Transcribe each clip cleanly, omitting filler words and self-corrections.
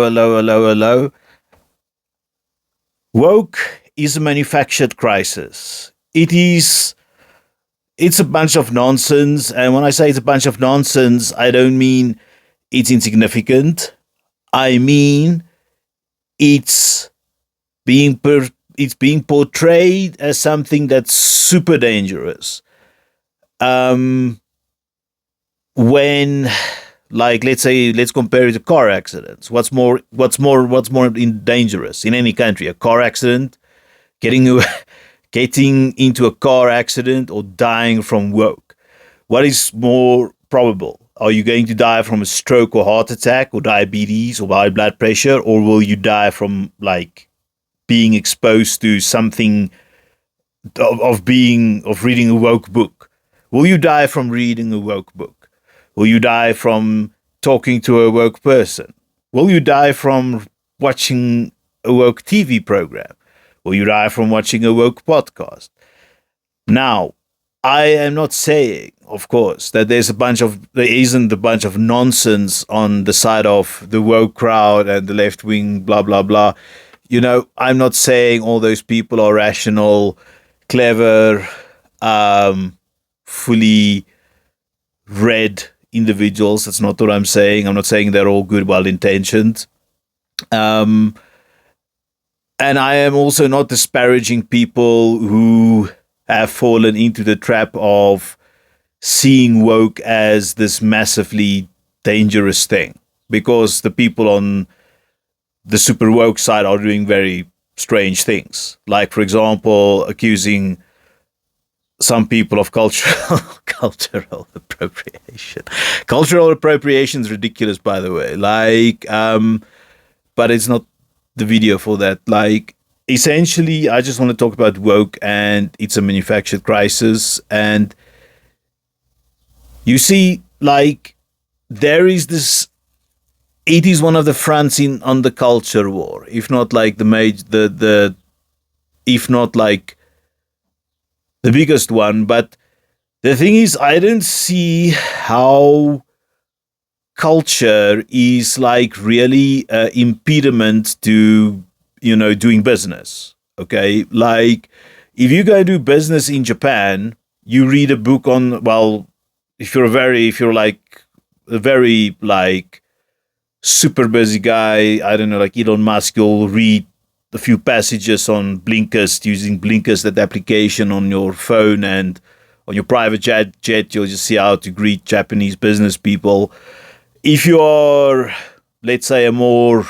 Hello, hello, hello. Woke is a manufactured crisis. It's a bunch of nonsense, and when I say it's a bunch of nonsense, I don't mean it's insignificant. I mean it's it's being portrayed as something that's super dangerous. Um when like let's compare it to car accidents. What's more dangerous in any country? A car accident, getting getting into a car accident, or dying from woke? What is more probable? Are you going to die from a stroke or heart attack or diabetes or high blood pressure, or will you die from like being exposed to something of reading a woke book? Will you die from reading a woke book? Will you die from talking to a woke person? Will you die from watching a woke TV program? Will you die from watching a woke podcast? Now, I am not saying, of course, that there isn't a bunch of nonsense on the side of the woke crowd and the left wing, blah blah blah. I'm not saying all those people are rational, clever, fully read individuals. That's not what I'm saying. I'm not saying they're all good, well intentioned. Um, and I am also not disparaging people who have fallen into the trap of seeing woke as this massively dangerous thing, because the people on the super woke side are doing very strange things. Like, for example, accusing some people of cultural cultural appropriation. Cultural appropriation is ridiculous, by the way. But it's not the video for that. Like, essentially, I just want to talk about woke, and it's a manufactured crisis. And you see, like, there is this. It is one of the fronts in on the culture war, if not like if not like the biggest one. But the thing is, I don't see how culture is like really impediment to doing business. Okay, like if you go do business in Japan, you read a book on, well, if you're like a very like super busy guy, I don't know, like Elon Musk, you'll read a few passages on Blinkist, using Blinkist, that application on your phone, and on your private jet, you'll just see how to greet Japanese business people. If you are, let's say, a more,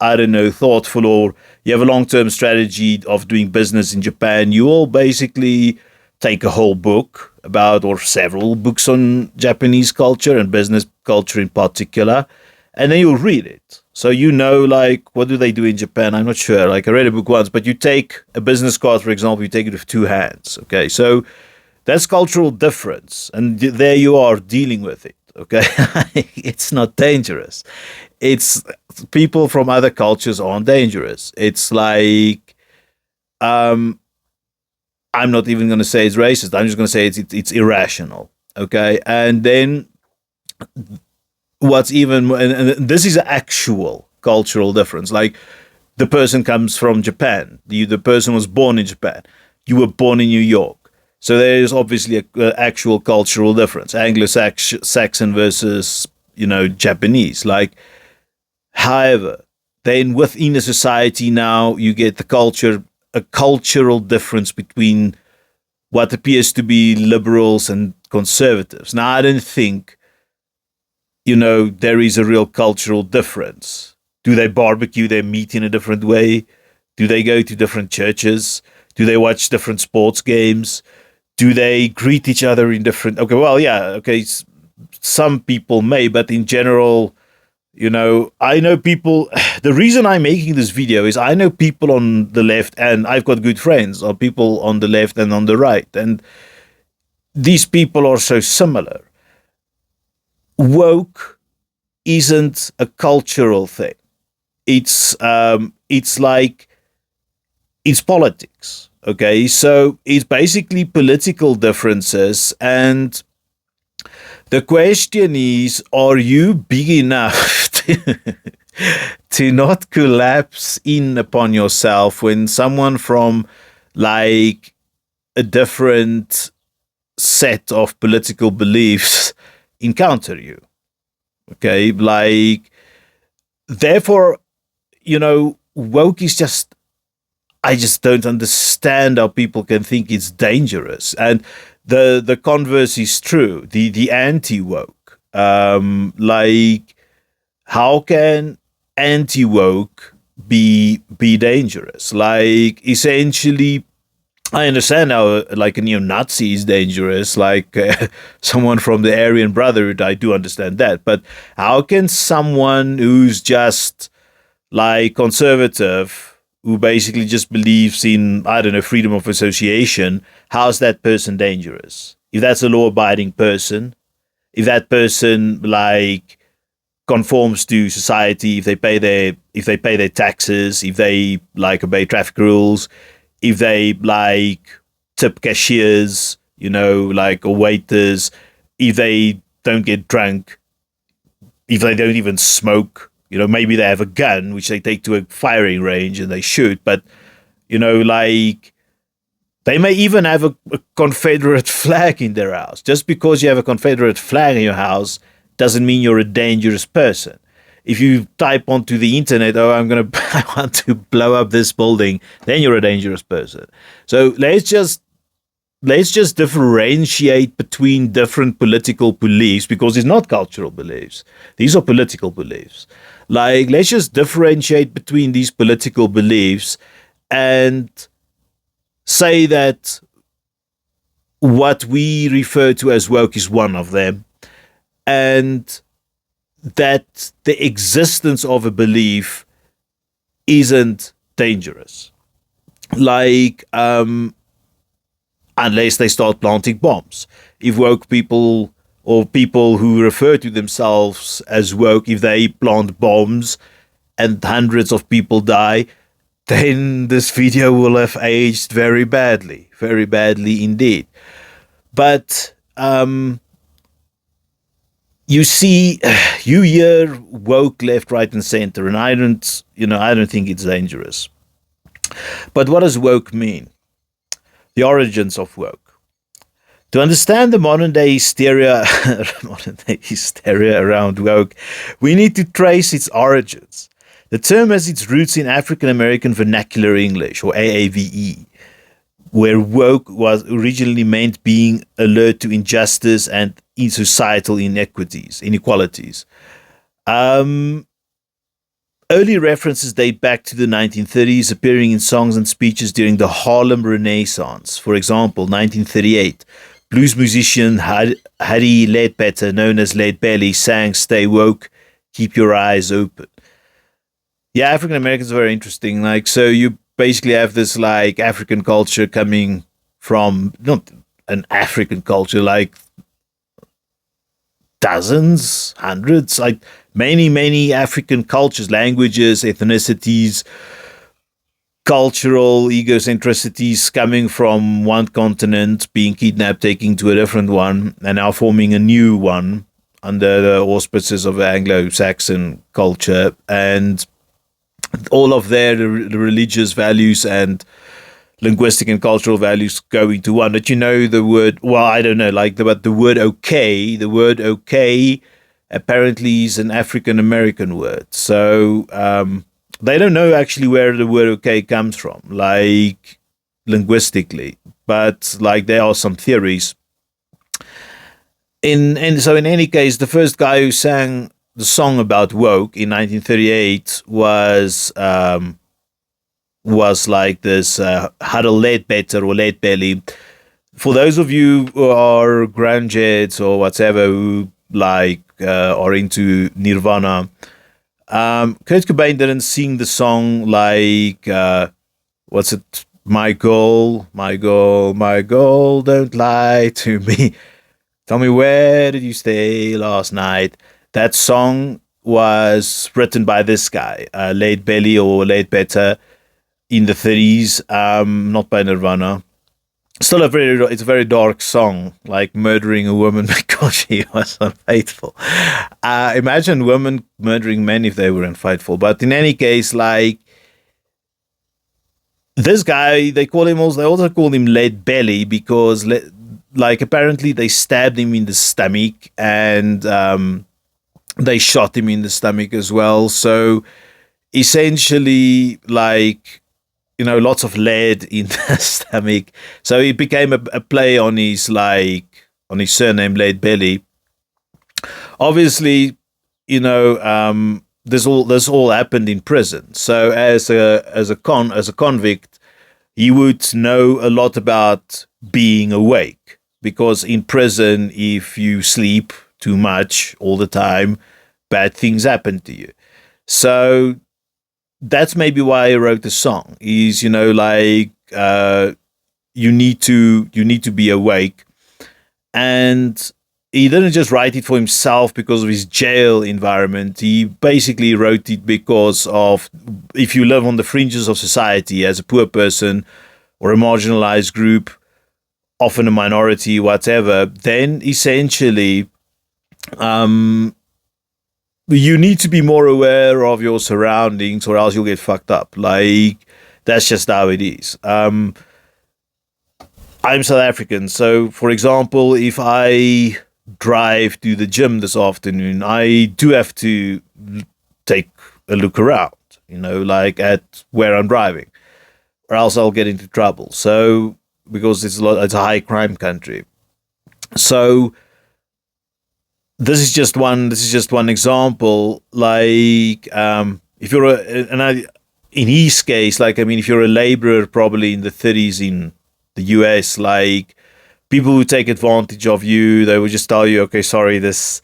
I don't know, thoughtful, or you have a long-term strategy of doing business in Japan, you will basically take a whole book about, or several books on Japanese culture and business culture in particular, and then you'll read it. So like, what do they do in Japan? I'm not sure. Like, I read a book once, but you take a business card, for example, you take it with two hands. Okay, so that's cultural difference, and there you are dealing with it. Okay, it's not dangerous. It's people from other cultures aren't dangerous. It's like, um, I'm not even going to say it's racist. I'm just going to say it's irrational. Okay, and then what's even, and this is an actual cultural difference. Like, the person comes from Japan. The person was born in Japan. You were born in New York. So there is obviously a actual cultural difference, Anglo-Saxon versus Japanese. Like, however, then within a society now you get a cultural difference between what appears to be liberals and conservatives. Now, I don't think there is a real cultural difference. Do they barbecue their meat in a different way? Do they go to different churches? Do they watch different sports games? Do they greet each other in different? Okay, well, yeah, okay. Some people may, but in general, I know people. The reason I'm making this video is I know people on the left, and I've got good friends, or people on the left and on the right, and these people are so similar. Woke isn't a cultural thing. It's like, it's politics. Okay, so it's basically political differences, and the question is, are you big enough to not collapse in upon yourself when someone from like a different set of political beliefs encounter you. Okay, like therefore, woke is just, I just don't understand how people can think it's dangerous. And the converse is true. The anti woke, like how can anti woke be dangerous? Like essentially, I understand how like a neo-Nazi is dangerous, like someone from the Aryan Brotherhood. I do understand that, but how can someone who's just like conservative, who basically just believes in, I don't know, freedom of association, how's that person dangerous? If that's a law-abiding person, if that person like conforms to society, if they pay their taxes, if they like obey traffic rules, if they like tip cashiers, like or waiters, if they don't get drunk, if they don't even smoke, maybe they have a gun which they take to a firing range and they shoot, but like they may even have a Confederate flag in their house. Just because you have a Confederate flag in your house doesn't mean you're a dangerous person. If you type onto the internet, "Oh, I want to blow up this building," then you're a dangerous person. So let's just differentiate between different political beliefs, because it's not cultural beliefs. These are political beliefs. Like, let's just differentiate between these political beliefs and say that what we refer to as woke is one of them, and that the existence of a belief isn't dangerous. Like, unless they start planting bombs. If woke people or people who refer to themselves as woke, if they plant bombs and hundreds of people die, then this video will have aged very badly indeed. But you see, you hear woke left, right, and center, and I don't think it's dangerous. But what does woke mean? The origins of woke. To understand the modern day hysteria around woke, we need to trace its origins. The term has its roots in African American Vernacular English, or AAVE, where woke was originally meant being alert to injustice and societal inequalities. Um, Early references date back to the 1930s, appearing in songs and speeches during the Harlem Renaissance. For example, 1938, blues musician Harry Ledbetter, known as Lead Belly, sang "Stay Woke, Keep Your Eyes Open." Yeah, African Americans are very interesting. Like, so you basically have this like African culture coming from, not an African culture, like dozens, hundreds, like many African cultures, languages, ethnicities, cultural egocentricities coming from one continent, being kidnapped, taking to a different one, and now forming a new one under the auspices of Anglo-Saxon culture, and all of their the religious values and linguistic and cultural values go into one. But the word, well, I don't know, like but the word okay apparently is an African American word. So they don't know actually where the word okay comes from, like linguistically, but like there are some theories. So in any case, the first guy who sang the song about woke in 1938 was like this Huddle Ledbetter or Lead Belly. For those of you who are grungeheads or whatever, who like are into Nirvana, Kurt Cobain didn't sing the song like what's it? My goal, don't lie to me. Tell me, where did you stay last night? That song was written by this guy, Lead Belly or Ledbetter, in the 30s, not by Nirvana. Still it's a very dark song, like murdering a woman because she was unfaithful. Imagine women murdering men if they were unfaithful. But in any case, like this guy, they also call him Lead Belly because like apparently they stabbed him in the stomach and they shot him in the stomach as well. So essentially, like, lots of lead in the stomach. So it became a play on his, on his surname, Lead Belly. Obviously, this all happened in prison. So as a convict, he would know a lot about being awake because in prison, if you sleep too much all the time, bad things happen to you. So that's maybe why I wrote the song. Is you need to be awake, and he didn't just write it for himself because of his jail environment. He basically wrote it because of if you live on the fringes of society as a poor person or a marginalized group, often a minority, whatever, then essentially you need to be more aware of your surroundings or else you'll get fucked up. Like, that's just how it is. I'm South African. So, for example, if I drive to the gym this afternoon, I do have to take a look around, like at where I'm driving, or else I'll get into trouble. So, because it's a high crime country. So, this is just one example. Like, if you're in his case, like, I mean, if you're a laborer, probably in the 30s in the US, like, people who take advantage of you, they will just tell you, okay, sorry, this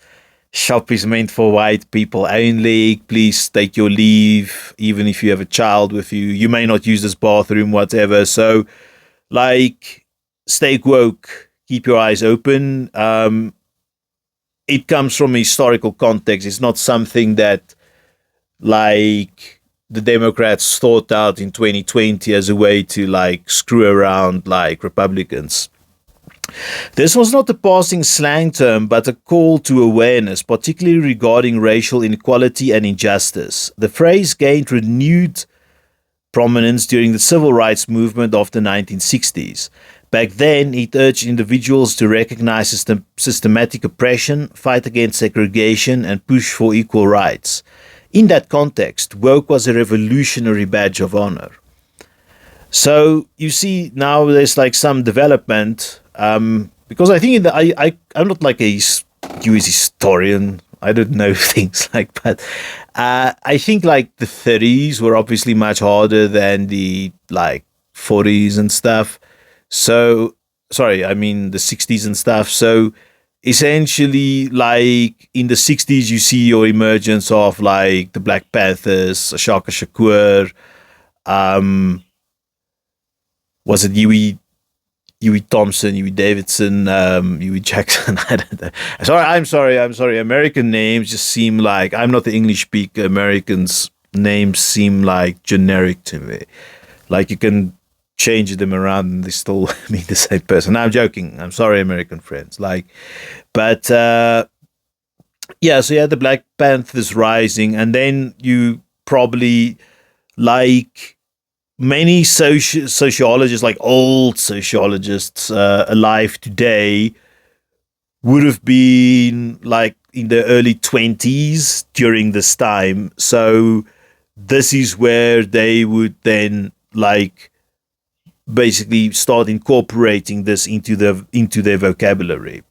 shop is meant for white people only. Please take your leave, even if you have a child with you. You may not use this bathroom, whatever. So, like, stay woke, keep your eyes open. It comes from a historical context. It's not something that, like, the Democrats thought out in 2020 as a way to, like, screw around, like, Republicans. This was not a passing slang term, but a call to awareness, particularly regarding racial inequality and injustice. The phrase gained renewed prominence during the civil rights movement of the 1960s. Back then, it urged individuals to recognize systematic oppression, fight against segregation, and push for equal rights. In that context, woke was a revolutionary badge of honor. So you see, now there's like some development, because I think I'm not like a US historian. I don't know things like that. I think like the 30s were obviously much harder than the like 40s and stuff. So, sorry, I mean the 60s and stuff. So, essentially, like in the 60s, you see your emergence of like the Black Panthers, Shaka Shakur, um, was it Huey Thompson, Huey Davidson, Huey Jackson? I don't know. I'm sorry. American names just seem like I'm not the English speaker. Americans' names seem like generic to me. Like you can change them around and they still mean the same person. No, I'm joking. I'm sorry, American friends. Like, but yeah. So you had the Black Panthers rising, and then you probably like many sociologists, like old sociologists alive today, would have been like in the early 20s during this time. So this is where they would then like basically start incorporating this into their vocabulary.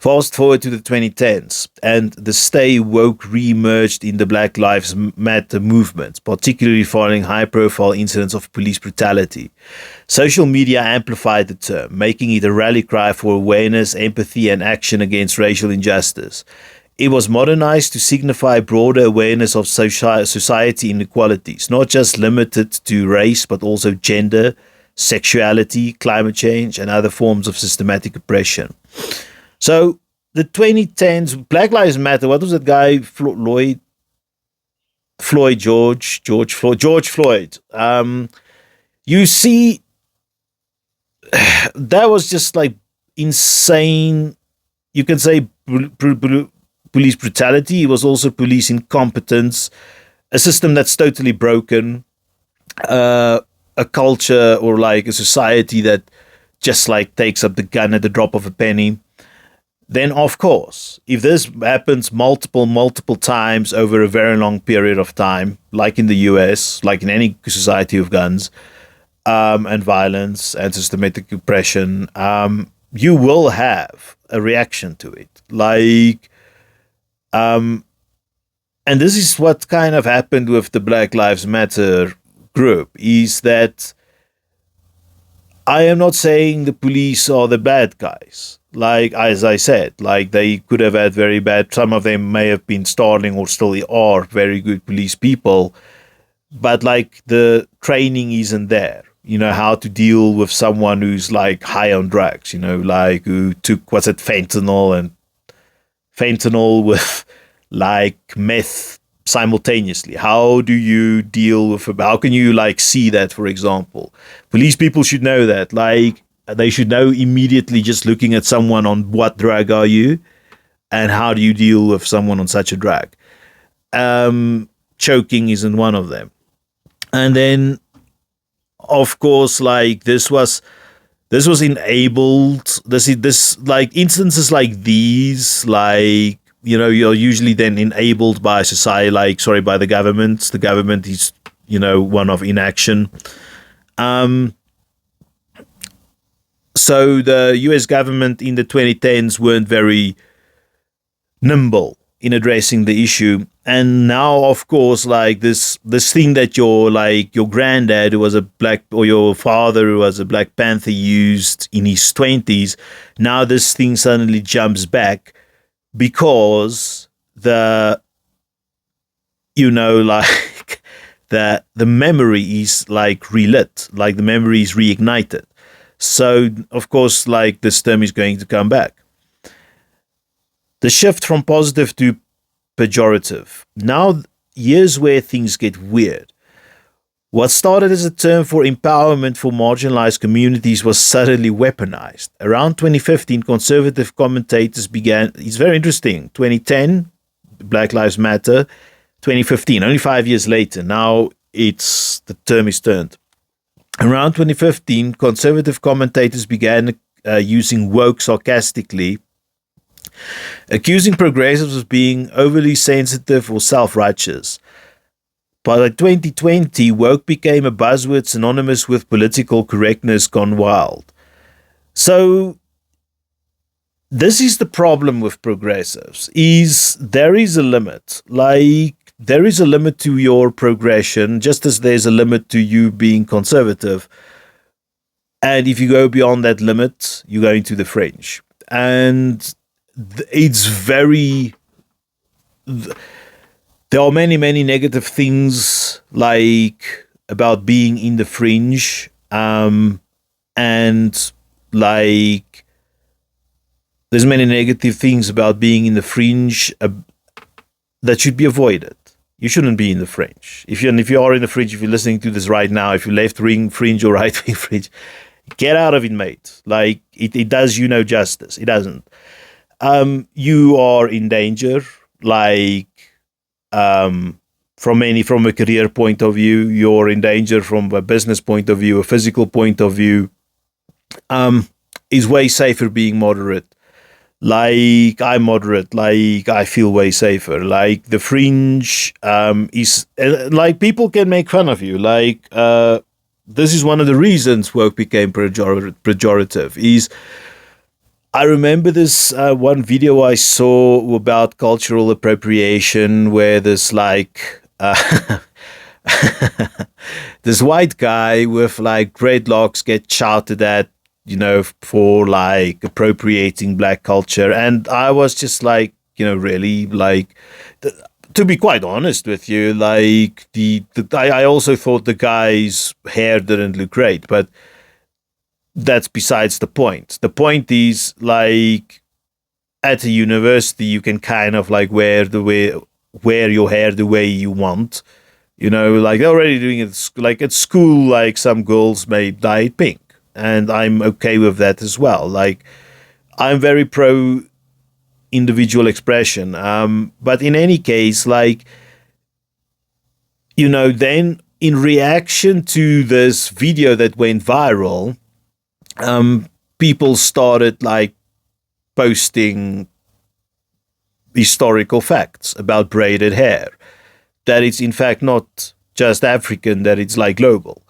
Fast forward to the 2010s, and the Stay Woke re-emerged in the Black Lives Matter movement, particularly following high-profile incidents of police brutality. Social media amplified the term, making it a rally cry for awareness, empathy, and action against racial injustice. It was modernized to signify broader awareness of society inequalities, not just limited to race, but also gender, sexuality, climate change, and other forms of systematic oppression. So the 2010s, Black Lives Matter. What was that guy? George Floyd. You see, that was just like insane. You can say police brutality. It was also police incompetence, a system that's totally broken, a culture or like a society that just like takes up the gun at the drop of a penny. Then of course, if this happens multiple times over a very long period of time, like in the US, like in any society of guns, and violence and systematic oppression, you will have a reaction to it. Um, and this is what kind of happened with the Black Lives Matter group, is that I am not saying the police are the bad guys. Like, as I said, like they could have had very bad, some of them may have been starting or still are very good police people, but like the training isn't there. You know, how to deal with someone who's like high on drugs, you know, like who took, what's it, fentanyl with like meth simultaneously. How do you deal with, how can you like see that, for example? Police people should know that. Like, they should know immediately just looking at someone on what drug are you and how do you deal with someone on such a drug. Choking isn't one of them. And then, of course, like this was enabled. This like instances like these, like, you know, you're usually then enabled by society, like, sorry, by the government. The government is, you know, one of inaction. So the US government in the 2010s weren't very nimble in addressing the issue. And now, of course, like this thing that your granddad, who was a black, or your father, who was a Black Panther, used in his 20s, now this thing suddenly jumps back because the, you know, like the memory is like relit, like the memory is reignited. So, of course, like this term is going to come back. The shift from positive to pejorative. Now, here's where things get weird. What started as a term for empowerment for marginalized communities was suddenly weaponized. Around 2015, conservative commentators began, it's very interesting, 2010, Black Lives Matter, 2015, only 5 years later, now the term is turned. Around 2015, conservative commentators began using woke sarcastically, accusing progressives of being overly sensitive or self-righteous. By 2020, woke became a buzzword synonymous with political correctness gone wild. So this is the problem with progressives, is there is a limit. Like, there is a limit to your progression, just as there's a limit to you being conservative. And if you go beyond that limit, you go into the fringe. And it's very... There are many negative things, like, about being in the fringe. And, like, there's many negative things about being in the fringe that should be avoided. You shouldn't be in the fringe. If you are in the fringe, if you're listening to this right now, if you're left wing fringe or right wing fringe, get out of it, mate. Like, it does you no justice. It doesn't. You are in danger. Like, from a career point of view, you're in danger from a business point of view, a physical point of view. Is way safer being moderate. Like, I'm moderate, like, I feel way safer. Like, the fringe is, like, people can make fun of you. Like, this is one of the reasons woke became pejorative, is, I remember this one video I saw about cultural appropriation, where this, like, this white guy with, like, dreadlocks get shouted at, you know, for like appropriating black culture. And I was just like, you know, really, like, to be quite honest with you, like, I also thought the guy's hair didn't look great, but that's besides the point. The point is, like, at a university, you can kind of like wear your hair the way you want. You know, like, they're already doing it, like, at school, like, some girls may dye it pink. and I'm okay with that as well. Like, I'm very pro individual expression. But in any case, like, then in reaction to this video that went viral, people started like posting historical facts about braided hair, that it's in fact not just African, that it's like global,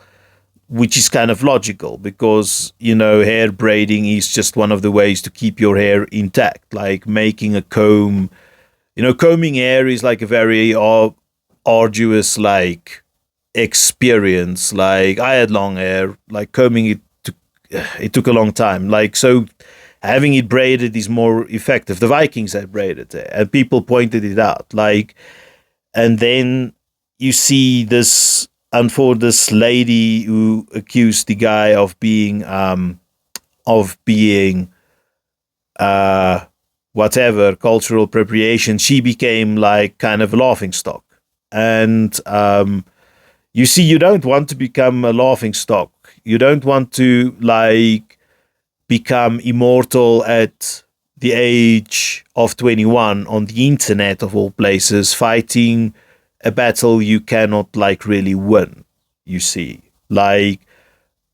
which is kind of logical because, hair braiding is just one of the ways to keep your hair intact, like making a comb. Combing hair is like a very arduous, like, experience. Like, I had long hair, like combing it took a long time. Like, so having it braided is more effective. The Vikings had braided it, and people pointed it out. Like, and then you see this, and for this lady who accused the guy of being whatever, cultural appropriation, she became like kind of a laughing stock. And you see, you don't want to become a laughing stock. You don't want to like become immortal at the age of 21 on the internet of all places, fighting a battle you cannot like really win, you see, like,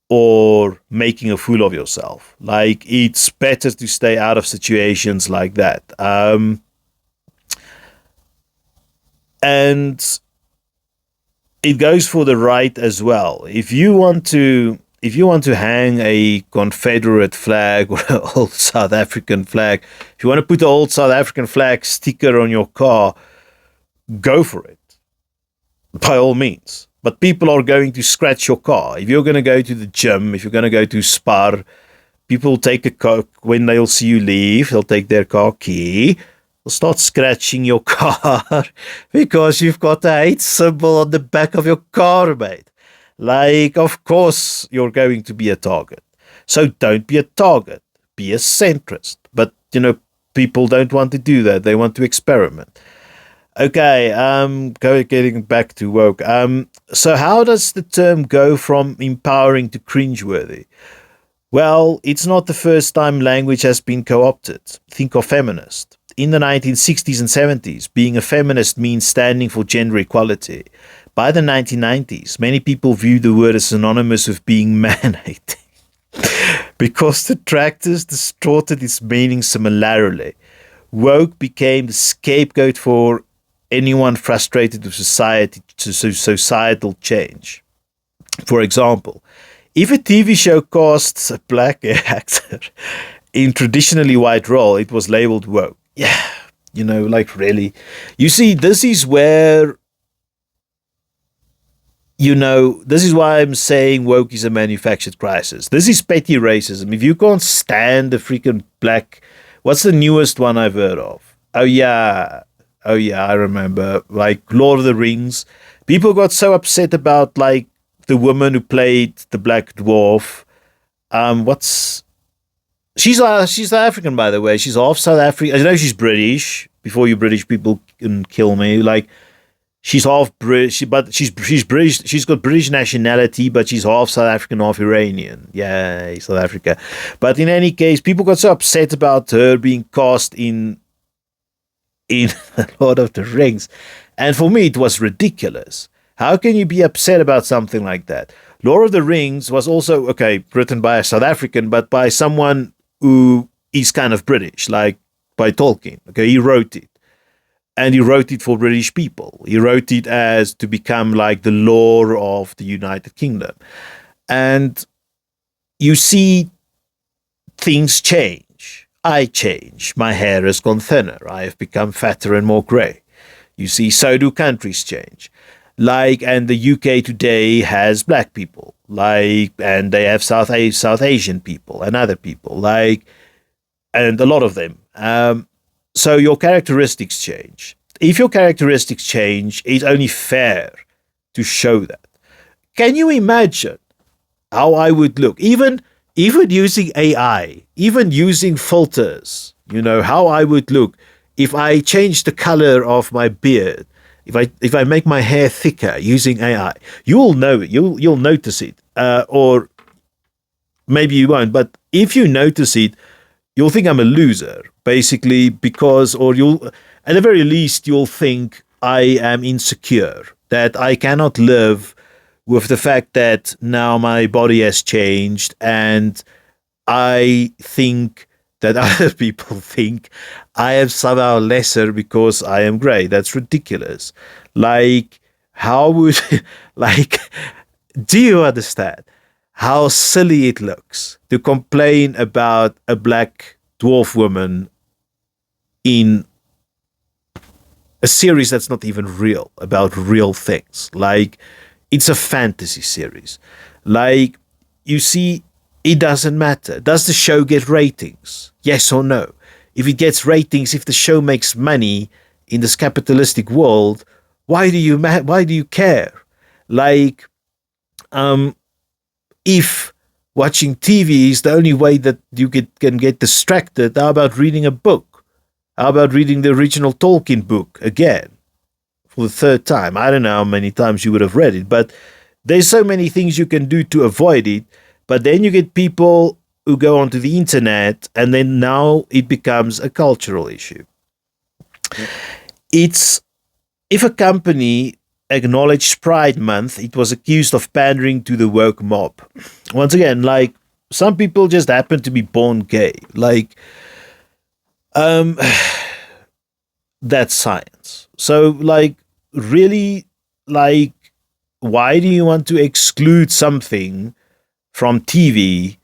or making a fool of yourself. Like, it's better to stay out of situations like that. And it goes for the right as well. If you want to hang a Confederate flag or an old South African flag, if you want to put the old South African flag sticker on your car, go for it, by all means. But people are going to scratch your car. If you're going to go to the gym, if you're going to go to Spar, people take a car, when they'll see you leave, they'll take their car key, they'll start scratching your car because you've got a hate symbol on the back of your car, mate. Like, of course, you're going to be a target. So don't be a target. Be a centrist. But, people don't want to do that. They want to experiment. Okay, getting back to woke. So how does the term go from empowering to cringeworthy? Well, it's not the first time language has been co-opted. Think of feminist. In the 1960s and 70s, being a feminist means standing for gender equality. By the 1990s, many people view the word as synonymous with being man-hating because detractors distorted its meaning similarly. Woke became the scapegoat for anyone frustrated with societal change. For example, if a TV show casts a black actor in traditionally white role, it was labeled woke. Yeah, like, really. You see, this is where, this is why I'm saying woke is a manufactured crisis. This is petty racism. If you can't stand the freaking black, what's the newest one I've heard of? Oh yeah, I remember. Like, Lord of the Rings. People got so upset about, like, the woman who played the Black Dwarf. She's South African, by the way. She's half South African. I know she's British. Before you British people can kill me. Like, she's half British, but she's British. She's got British nationality, but she's half South African, half Iranian. Yeah, South Africa. But in any case, people got so upset about her being cast in Lord of the Rings. And for me, it was ridiculous. How can you be upset about something like that? Lord of the Rings was also, okay, written by a South African, but by someone who is kind of British, like by Tolkien. Okay, he wrote it. And he wrote it for British people. He wrote it as to become like the lore of the United Kingdom. And you see things change. I change. My hair has gone thinner. I have become fatter and more grey. You see, so do countries change. Like, and the UK today has black people. Like, and they have South Asian people and other people. Like, and a lot of them. So your characteristics change. If your characteristics change, it's only fair to show that. Can you imagine how I would look? Even using AI, even using filters, how I would look if I change the color of my beard, if I make my hair thicker using AI. You'll know it. You'll notice it. Or maybe you won't, but if you notice it, you'll think I'm a loser, basically, because, or you'll, at the very least, you'll think I am insecure, that I cannot live with the fact that now my body has changed, and I think that other people think I am somehow lesser because I am gray. That's ridiculous. Like, how would, like, do you understand how silly it looks to complain about a black dwarf woman in a series that's not even real, about real things? Like, it's a fantasy series. Like, you see, it doesn't matter. Does the show get ratings? Yes or no? If it gets ratings, if the show makes money in this capitalistic world, why do you care? Like, if watching TV is the only way that can get distracted, how about reading a book? How about reading the original Tolkien book again for the third time? I don't know how many times you would have read it, but there's so many things you can do to avoid it. But then you get people who go onto the internet, and then now it becomes a cultural issue. It's if a company acknowledged Pride Month, it was accused of pandering to the woke mob. Once again, like, some people just happen to be born gay. Like, that's science. So, like, really, like, why do you want to exclude something from TV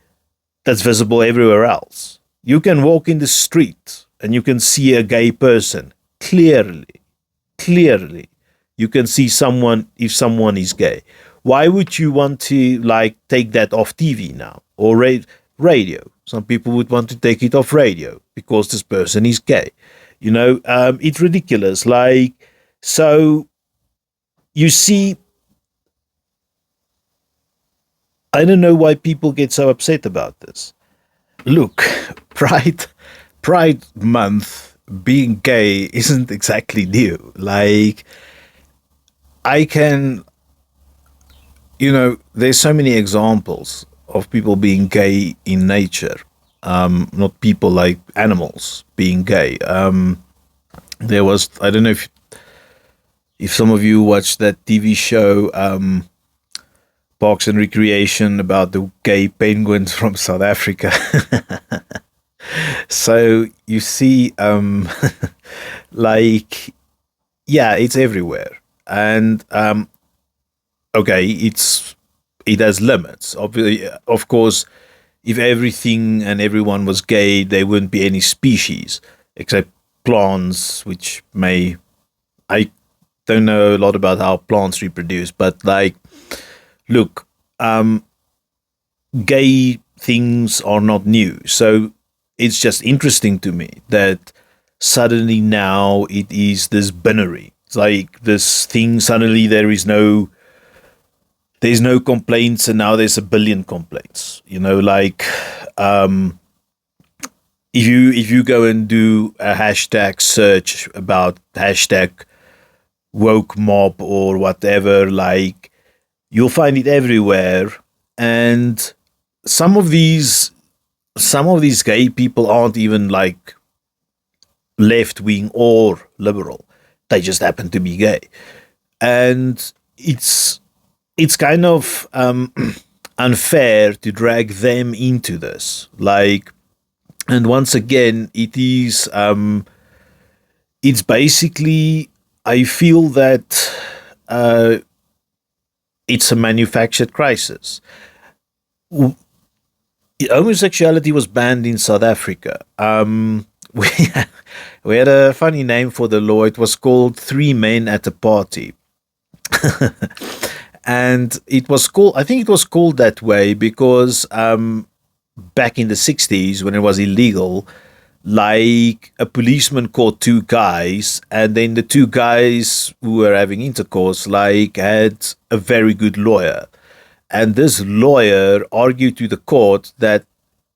that's visible everywhere else? You can walk in the street and you can see a gay person clearly. You can see someone, if someone is gay. Why would you want to, like, take that off TV now, or radio? Some people would want to take it off radio because this person is gay. You know, it's ridiculous. Like, so you see, I don't know why people get so upset about this. Look, Pride Month, being gay isn't exactly new. Like, I can, there's so many examples of people being gay in nature. Not people, like animals being gay. There was, I don't know if some of you watched that TV show, Parks and Recreation, about the gay penguins from South Africa. So you see, like, yeah, it's everywhere. And okay, it has limits. Obviously, of course, if everything and everyone was gay, there wouldn't be any species except plants, which I don't know a lot about how plants reproduce, but, like, look, gay things are not new. So it's just interesting to me that suddenly now it is this binary. It's like this thing, suddenly there's no complaints, and now there's a billion complaints. Like, if you go and do a hashtag search about hashtag woke mob or whatever, like, you'll find it everywhere. And some of these gay people aren't even, like, left wing or liberal. They just happen to be gay. And it's kind of unfair to drag them into this. Like, and once again, it's basically, I feel that it's a manufactured crisis. Homosexuality was banned in South Africa. We had a funny name for the law. It was called Three Men at a Party. And it was called, I think it was called that way because back in the 60s, when it was illegal, like, a policeman caught two guys, and then the two guys who were having intercourse, like, had a very good lawyer. And this lawyer argued to the court that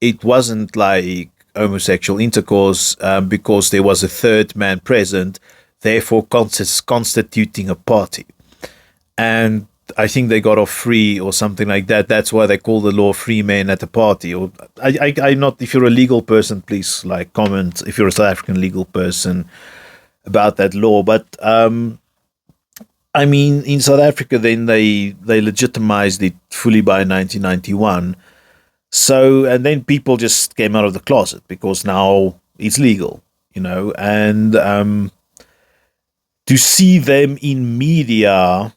it wasn't, like, homosexual intercourse because there was a third man present, therefore constituting a party. And I think they got off free or something like that. That's why they call the law free men at a party. Or I'm not. If you're a legal person, please like comment. If you're a South African legal person about that law, but I mean, in South Africa, then they legitimized it fully by 1991. So, and then people just came out of the closet because now it's legal, and to see them in media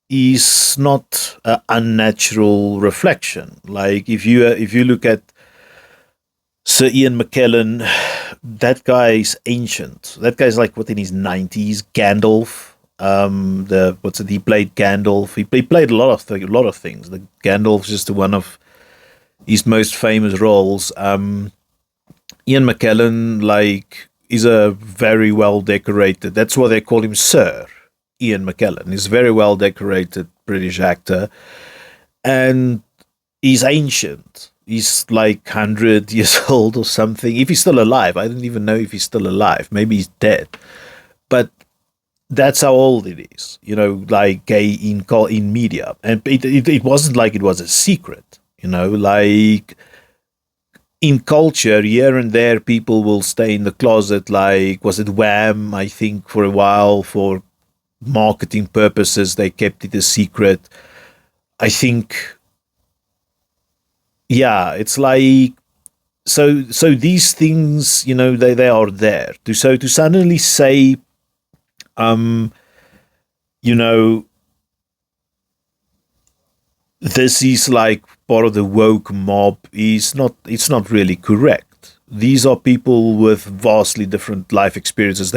is not an unnatural reflection. Like if you look at Sir Ian McKellen, that guy's ancient. That guy's like what in his 90s. Gandalf. The what's it? He played Gandalf. He played a lot of things. The Gandalf's just one of his most famous roles. Ian McKellen, like, is a very well decorated. That's why they call him Sir Ian McKellen. He's a very well decorated British actor, and he's ancient. He's like 100 years old or something. If he's still alive, I don't even know if he's still alive. Maybe he's dead, but that's how old it is. Like gay in media, and it wasn't like it was a secret. Like in culture, here and there, people will stay in the closet. Like, was it Wham? I think for a while, for marketing purposes, they kept it a secret. I think, yeah, it's like so these things, they are there. To suddenly say, you know, this is like part of the woke mob it's not really correct. These are people with vastly different life experiences.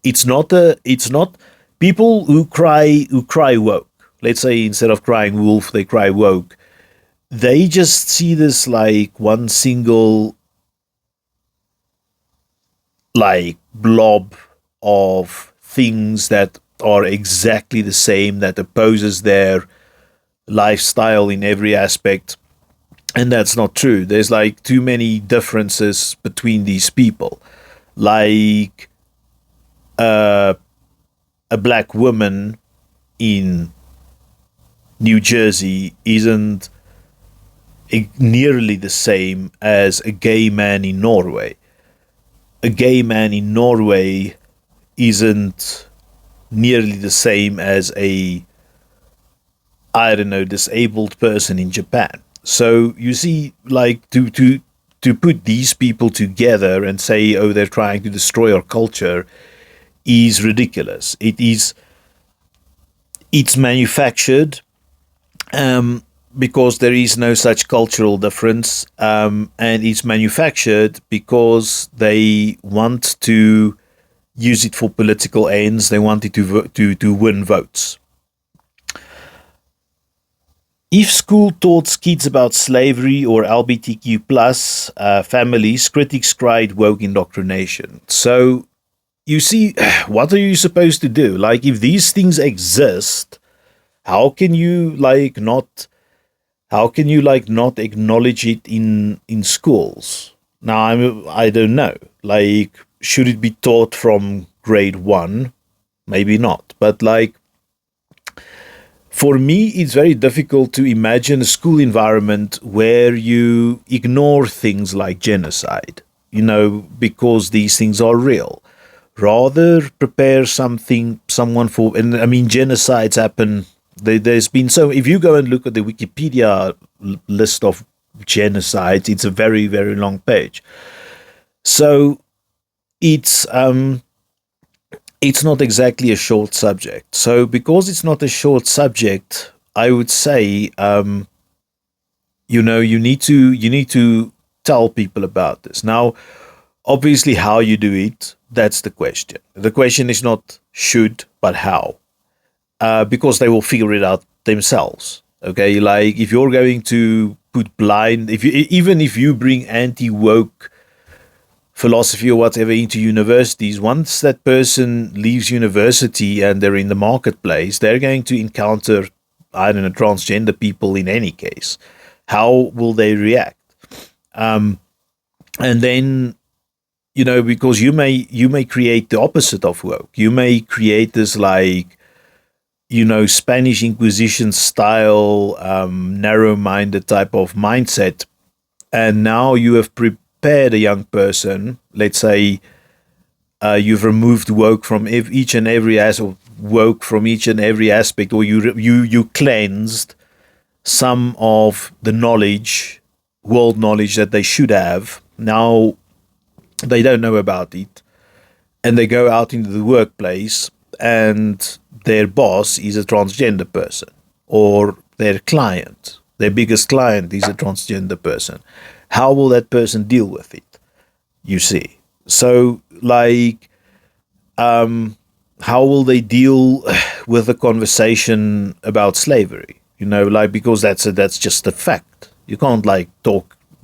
It's not people who cry woke. Let's say instead of crying wolf, they cry woke. They just see this like one single like blob of things that are exactly the same, that opposes their lifestyle in every aspect, and that's not true. There's like too many differences between these people. Like a black woman in New Jersey isn't nearly the same as a gay man in Norway. A gay man in Norway isn't nearly the same as a, I don't know, disabled person in Japan. So you see, like to put these people together and say, oh, they're trying to destroy our culture is ridiculous. It's manufactured, because there is no such cultural difference, and it's manufactured because they want to use it for political ends. They want it to win votes. If school taught kids about slavery or LGBTQ plus families, critics cried woke indoctrination. So you see, what are you supposed to do? Like, if these things exist, how can you like not? How can you like not acknowledge it in schools? Now I don't know. Like, should it be taught from grade 1? Maybe not. But like, for me, it's very difficult to imagine a school environment where you ignore things like genocide, because these things are real. Rather prepare someone for, and I mean, genocides happen. There's been so, if you go and look at the Wikipedia list of genocides, it's a very, very long page. So it's not exactly a short subject. So because it's not a short subject, I would say, you need to tell people about this. Now, obviously, how you do it, that's the question. The question is not should, but how. Because they will figure it out themselves. Okay, like if you're going to put blind, even if you bring anti-woke philosophy or whatever into universities, once that person leaves university and they're in the marketplace, they're going to encounter, I don't know, transgender people in any case. How will they react? And then, because you may create the opposite of woke. You may create this like Spanish Inquisition style, narrow-minded type of mindset, and now you have prepared a young person. Let's say you've removed woke from each and every woke from each and every aspect, or you cleansed some of the knowledge, world knowledge that they should have. Now they don't know about it, and they go out into the workplace, and their boss is a transgender person, or their client, their biggest client, is a transgender person. How will that person deal with it? You see, so like, how will they deal with a conversation about slavery? Like, because that's just a fact. You can't like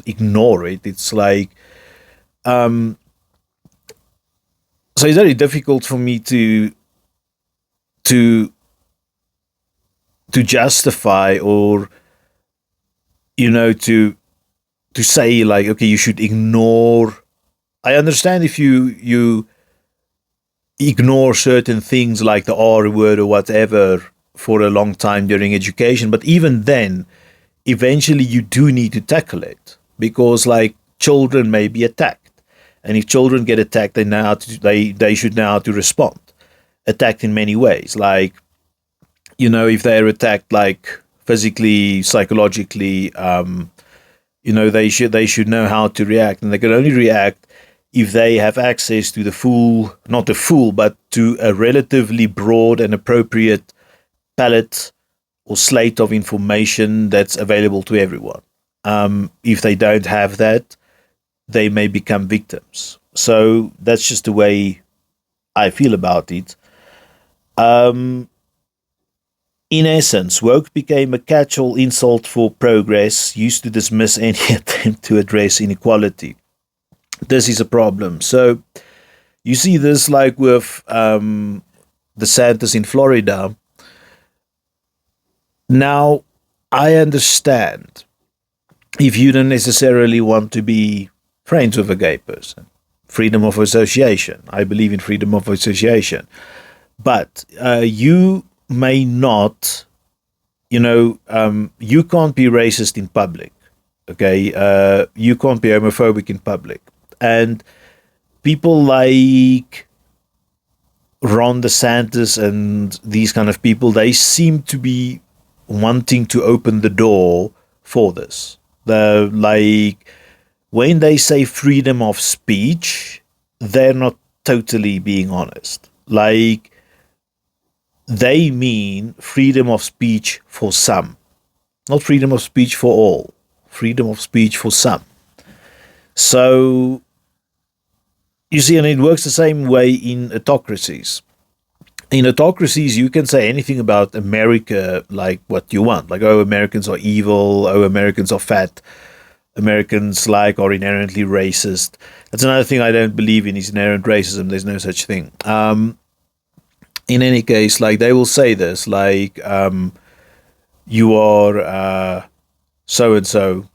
ignore it. It's like, so it's very difficult for me to to justify, or to say like, okay, you should ignore. I understand if you ignore certain things like the R word or whatever for a long time during education, but even then, eventually you do need to tackle it, because like children may be attacked, and if children get attacked, they should know how to respond. Attacked in many ways, like, if they're attacked like physically, psychologically, they should know how to react, and they can only react if they have access to not the full, but to a relatively broad and appropriate palette or slate of information that's available to everyone. If they don't have that, they may become victims. So that's just the way I feel about it. In essence, woke became a catch-all insult for progress, used to dismiss any attempt to address inequality. This is a problem. So you see this like with the Santas in Florida. Now, I understand if you don't necessarily want to be friends with a gay person. Freedom of association. I believe in freedom of association. But you may not, you can't be racist in public. Okay? You can't be homophobic in public. And people like Ron DeSantis and these kind of people, they seem to be wanting to open the door for this. Like, when they say freedom of speech, they're not totally being honest. Like, they mean freedom of speech for some, not freedom of speech for all. Freedom of speech for some. So, you see, and it works the same way in autocracies. In autocracies, you can say anything about America, like what you want. Like, oh, Americans are evil. Oh, Americans are fat. Americans are inherently racist. That's another thing I don't believe in, is inherent racism. There's no such thing. In any case, like, they will say this, like, you are so and so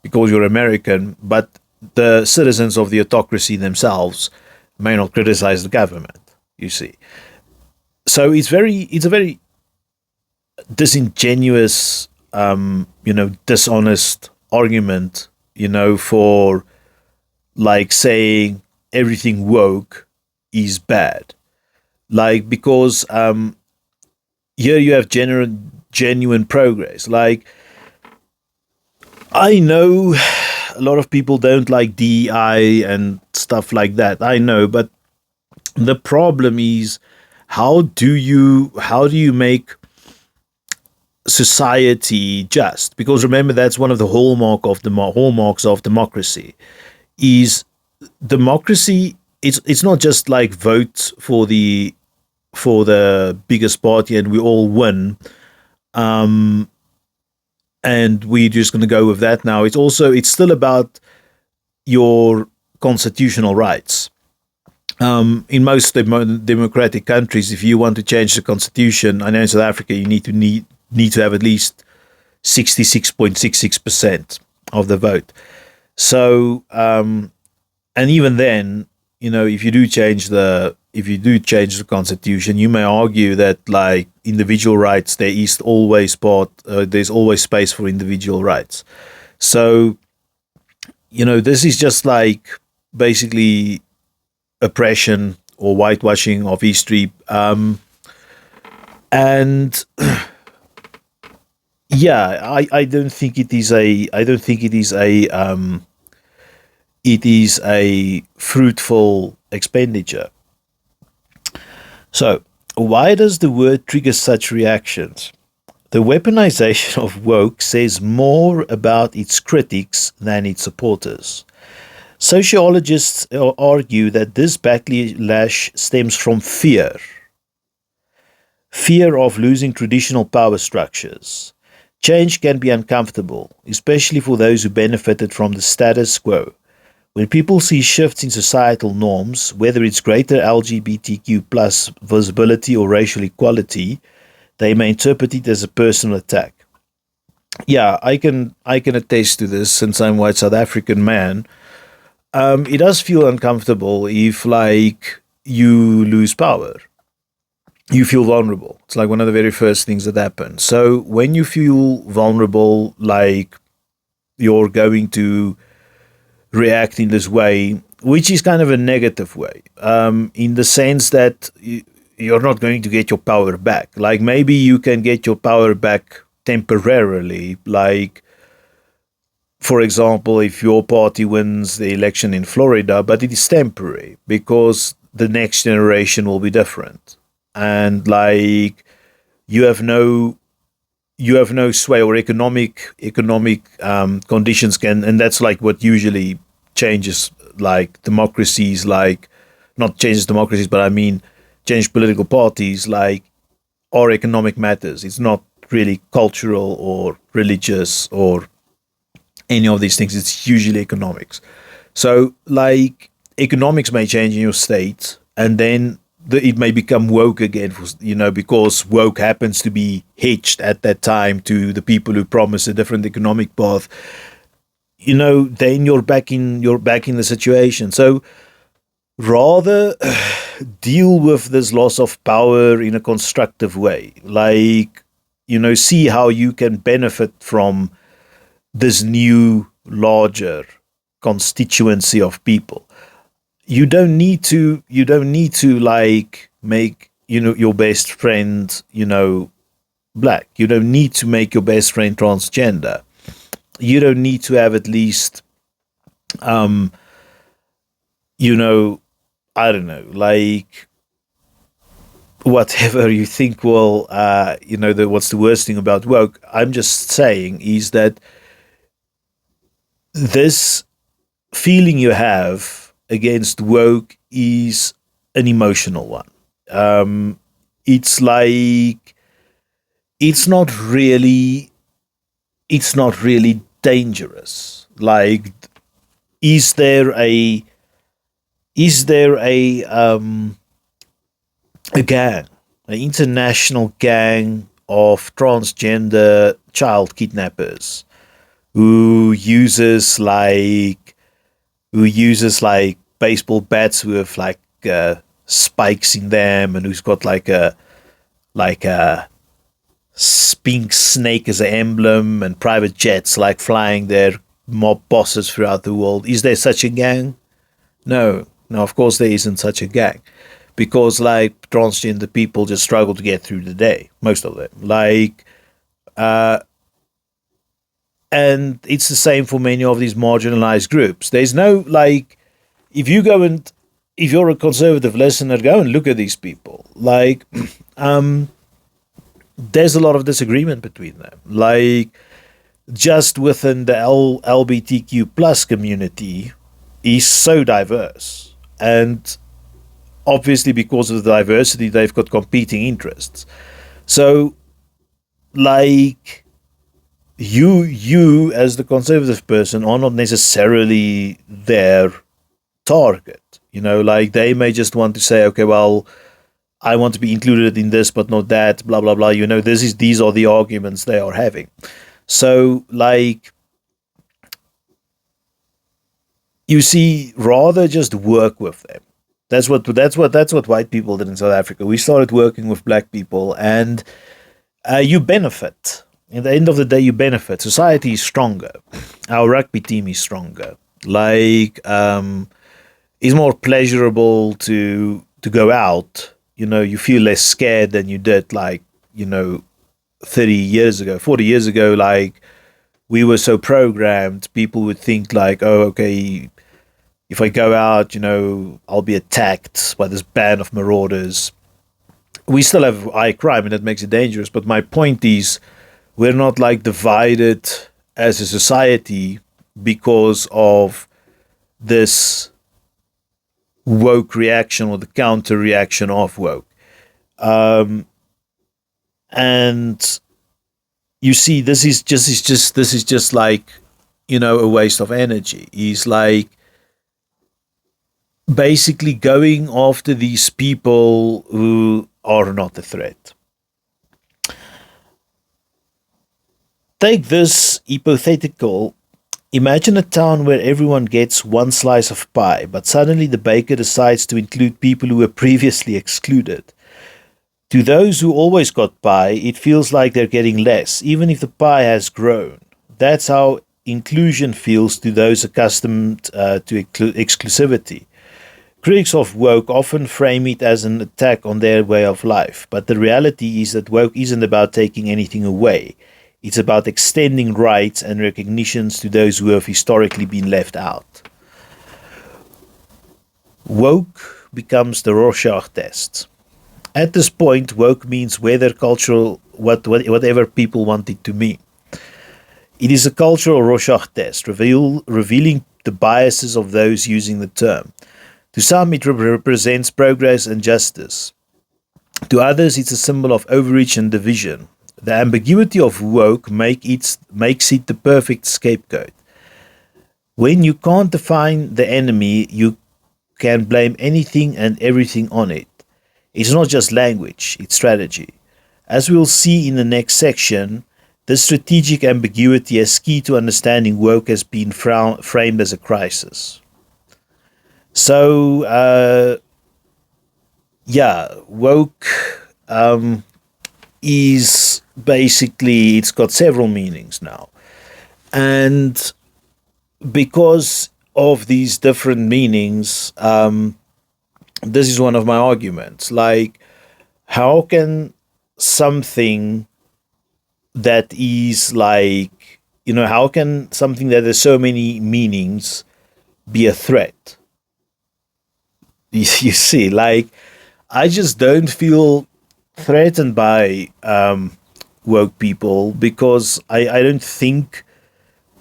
because you're American, but the citizens of the autocracy themselves may not criticize the government. You see, so it's a very disingenuous, dishonest argument, for like saying everything woke is bad. Like, because here you have genuine progress. Like, I know a lot of people don't like DEI and stuff like that. I know, but the problem is, how do you make society just? Because remember, that's one of the hallmarks of democracy. Is democracy? It's not just like vote for the biggest party and we all win, and we're just going to go with that now. It's still about your constitutional rights. In most democratic countries, if you want to change the constitution, I know in South Africa you need to have at least 66.66% of the vote. So, and even then, if you do change the if you do change the constitution, you may argue that like individual rights, there's always space for individual rights. So this is just like basically oppression or whitewashing of history, and yeah, I don't think it is a I don't think it is a fruitful expenditure. So, why does the word trigger such reactions? The weaponization of woke says more about its critics than its supporters. Sociologists argue that this backlash stems from fear of losing traditional power structures. Change can be uncomfortable, especially for those who benefited from the status quo. When people see shifts in societal norms, whether it's greater LGBTQ plus visibility or racial equality, they may interpret it as a personal attack. Yeah, I can attest to this since I'm a white South African man. It does feel uncomfortable if like you lose power. You feel vulnerable. It's like one of the very first things that happen. So when you feel vulnerable, like you're going to react in this way, which is kind of a negative way, in the sense that you're not going to get your power back. Like maybe you can get your power back temporarily. Like, for example, if your party wins the election in Florida, but it is temporary because the next generation will be different. And like you have no sway, or economic conditions can, and that's like what usually changes like democracies, like not changes democracies, but I mean change political parties, like are economic matters. It's not really cultural or religious or any of these things. It's usually economics. So like economics may change in your state, and then it may become woke again, because woke happens to be hitched at that time to the people who promise a different economic path. Then you're back in the situation. So rather deal with this loss of power in a constructive way. Like, see how you can benefit from this new, larger constituency of people. You don't need to like make, your best friend, black. You don't need to make your best friend transgender. You don't need to have at least, um, I don't know, like whatever you think. Well, what's the worst thing about woke? I'm just saying is that this feeling you have against woke is an emotional one. It's like it's not really it's not really dangerous. Like, is there a gang, an international gang of transgender child kidnappers who uses like baseball bats with like spikes in them, and who's got like a pink snake as an emblem, and private jets like flying their mob bosses throughout the world? Is there such a gang? No, no, of course there isn't such a gang, because like transgender people just struggle to get through the day, most of them. Like, and it's the same for many of these marginalized groups. There's no like, if you go and if you're a conservative listener, go and look at these people. Like, there's a lot of disagreement between them. Like, just within the LGBTQ plus community is so diverse, and obviously because of the diversity, they've got competing interests. So, like, you as the conservative person are not necessarily their target. Like they may just want to say, okay, well, I want to be included in this, but not that, blah blah blah. These are the arguments they are having. So, like, you see, rather just work with them. That's what white people did in South Africa. We started working with black people, and you benefit. At the end of the day, you benefit. Society is stronger. Our rugby team is stronger. Like, it's more pleasurable to go out. You feel less scared than you did, like, 30 years ago, 40 years ago. Like, we were so programmed, people would think like, oh, okay, if I go out, I'll be attacked by this band of marauders. We still have high crime, and that makes it dangerous. But my point is, we're not like divided as a society because of this woke reaction or the counter reaction of woke. And you see, this is just like, a waste of energy. He's like basically going after these people who are not a threat. Take this hypothetical. Imagine a town where everyone gets one slice of pie, but suddenly the baker decides to include people who were previously excluded. To those who always got pie, it feels like they're getting less, even if the pie has grown. That's how inclusion feels to those accustomed to exclusivity. Critics of woke often frame it as an attack on their way of life, but the reality is that woke isn't about taking anything away. It's about extending rights and recognitions to those who have historically been left out. Woke becomes the Rorschach test. At this point, woke means whether cultural, whatever people want it to mean. It is a cultural Rorschach test, revealing the biases of those using the term. To some, it represents progress and justice. To others, it's a symbol of overreach and division. The ambiguity of woke makes it the perfect scapegoat. When you can't define the enemy, you can blame anything and everything on it. It's not just language, it's strategy. As we'll see in the next section, this strategic ambiguity as key to understanding woke has been framed as a crisis. So, woke is basically, it's got several meanings now. And because of these different meanings, this is one of my arguments. Like, how can something that is like, how can something that has so many meanings be a threat? You see, like, I just don't feel threatened by woke people because I don't think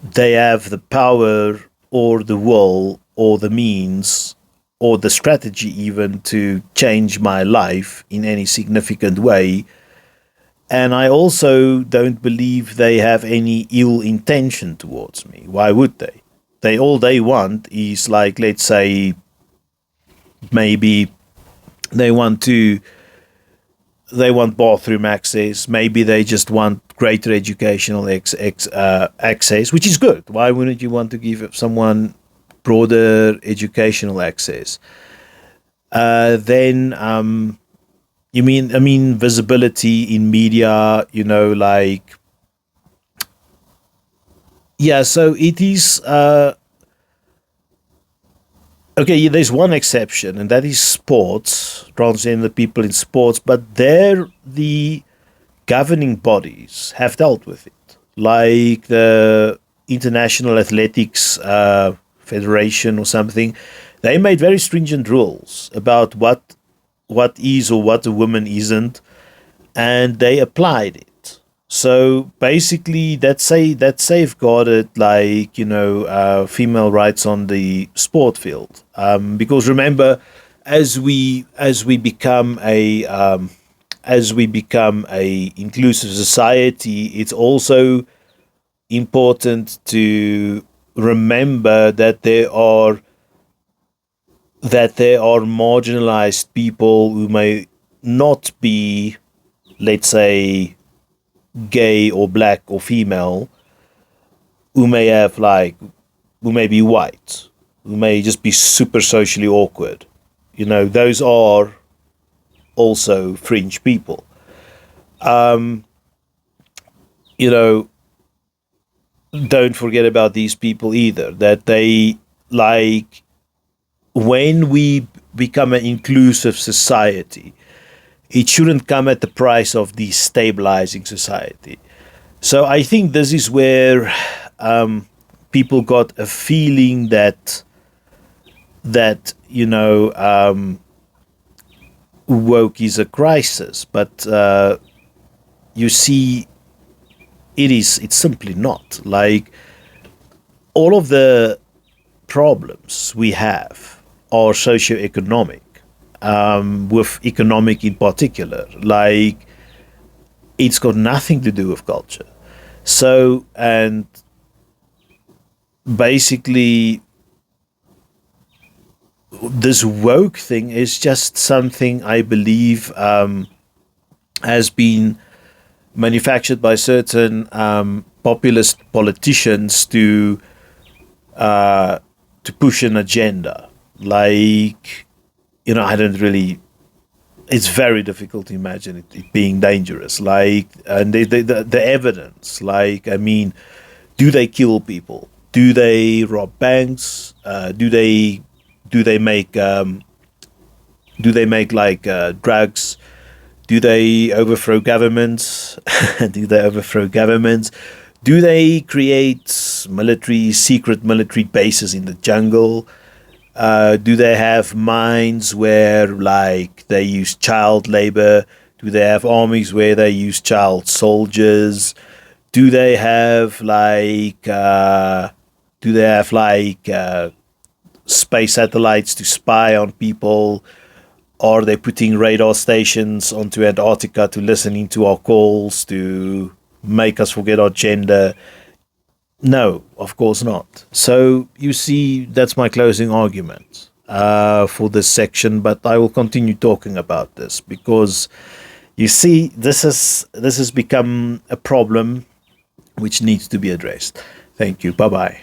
they have the power or the will or the means or the strategy even to change my life in any significant way. And I also don't believe they have any ill intention towards me. Why would they? All they want is, like, let's say, maybe they want bathroom access. Maybe they just want greater educational access, which is good. Why wouldn't you want to give someone broader educational access? Then I mean visibility in media. Like, yeah. So it is. Okay, there's one exception, and that is sports, transgender people in sports, but there the governing bodies have dealt with it, like the International Athletics Federation or something. They made very stringent rules about what is or what a woman isn't, and they applied it. So basically, that safeguarded, like, female rights on the sport field. Because remember, as we become a inclusive society, it's also important to remember that there are marginalized people who may not be, let's say, gay or black or female, who may be white, who may just be super socially awkward. those are also fringe people. Um, you know, don't forget about these people either. That they like when we become an inclusive society, it shouldn't come at the price of destabilizing society. So I think this is where people got a feeling that woke is a crisis, but you see, it's simply not. Like all of the problems we have are socioeconomic, with economic in particular. Like it's got nothing to do with culture. So, and basically, this woke thing is just something I believe has been manufactured by certain populist politicians to push an agenda. Like, I don't really. It's very difficult to imagine it being dangerous. Like, and the evidence. Like, I mean, do they kill people? Do they rob banks? Do they make like drugs? Do they overthrow governments? Do they overthrow governments? Do they create secret military bases in the jungle? Do they have mines where, like, they use child labor? Do they have armies where they use child soldiers? Do they have like, space satellites to spy on people? Are they putting radar stations onto Antarctica to listen into our calls to make us forget our gender? No, of course not. So you see, that's my closing argument for this section. But I will continue talking about this because you see, this has become a problem which needs to be addressed. Thank you. Bye bye.